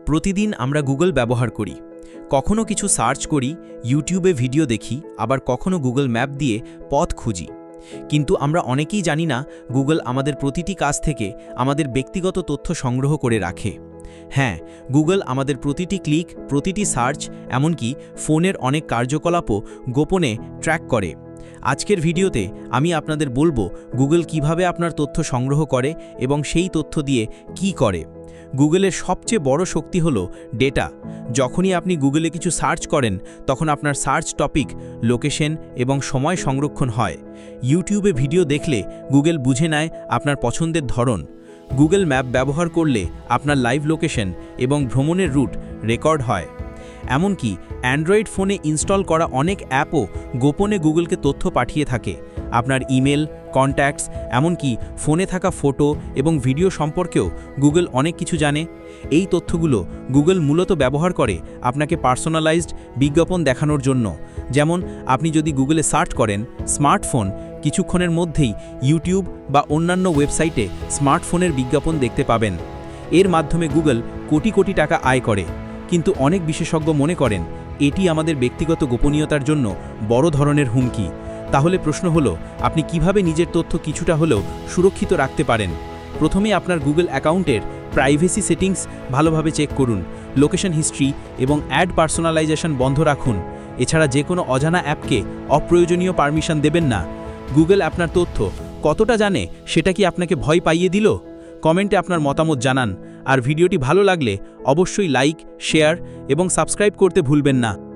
প্রতিদিন আমরা গুগল ব্যবহার করি। কখনো কিছু সার্চ করি, ইউটিউবে ভিডিও দেখি, আবার কখনো গুগল ম্যাপ দিয়ে পথ খুঁজি। কিন্তু আমরা অনেকেই জানি না গুগল আমাদের প্রতিটি কাজ থেকে আমাদের ব্যক্তিগত তথ্য সংগ্রহ করে রাখে। হ্যাঁ, গুগল আমাদের প্রতিটি ক্লিক, প্রতিটি সার্চ, এমনকি ফোনের অনেক কার্যকলাপও গোপনে ট্র্যাক করে। আজকের ভিডিওতে আমি আপনাদের বলবো গুগল কিভাবে আপনার তথ্য সংগ্রহ করে এবং সেই তথ্য দিয়ে কি করে। গুগলের সবচেয়ে বড় শক্তি হলো ডেটা। যখনই আপনি গুগলে কিছু সার্চ করেন, তখন আপনার সার্চ টপিক, লোকেশন এবং সময় সংরক্ষণ হয়। ইউটিউবে ভিডিও দেখলে গুগল বুঝে নেয় আপনার পছন্দের ধরন। গুগল ম্যাপ ব্যবহার করলে আপনার লাইভ লোকেশন এবং ভ্রমণের রুট রেকর্ড হয়। এমনকি অ্যান্ড্রয়েড ফোনে ইনস্টল করা অনেক অ্যাপও গোপনে গুগলকে তথ্য পাঠিয়ে থাকে। আপনার ইমেল, কন্ট্যাক্টস, এমনকি ফোনে থাকা ফটো এবং ভিডিও সম্পর্কেও গুগল অনেক কিছু জানে। এই তথ্যগুলো গুগল মূলত ব্যবহার করে আপনাকে পার্সোনালাইজড বিজ্ঞাপন দেখানোর জন্য। যেমন আপনি যদি গুগলে সার্চ করেন স্মার্টফোন, কিছুক্ষণের মধ্যেই ইউটিউব বা অন্যান্য ওয়েবসাইটে স্মার্টফোনের বিজ্ঞাপন দেখতে পাবেন। এর মাধ্যমে গুগল কোটি কোটি টাকা আয় করে। কিন্তু অনেক বিশেষজ্ঞ মনে করেন এটি আমাদের ব্যক্তিগত গোপনীয়তার জন্য বড় ধরনের হুমকি। তাহলে প্রশ্ন হলো, আপনি কিভাবে নিজের তথ্য কিছুটা হলেও সুরক্ষিত রাখতে পারেন? প্রথমে আপনার গুগল অ্যাকাউন্টের প্রাইভেসি সেটিংস ভালোভাবে চেক করুন। লোকেশন হিস্ট্রি এবং অ্যাড পার্সোনালাইজেশন বন্ধ রাখুন। এছাড়া যে কোনো অজানা অ্যাপকে অপ্রয়োজনীয় পারমিশন দেবেন না। গুগল আপনার তথ্য কতটা জানে সেটা কি আপনাকে ভয় পাইয়ে দিল? কমেন্টে আপনার মতামত জানান। আর ভিডিওটি ভালো লাগলে অবশ্যই লাইক, শেয়ার এবং সাবস্ক্রাইব করতে ভুলবেন না।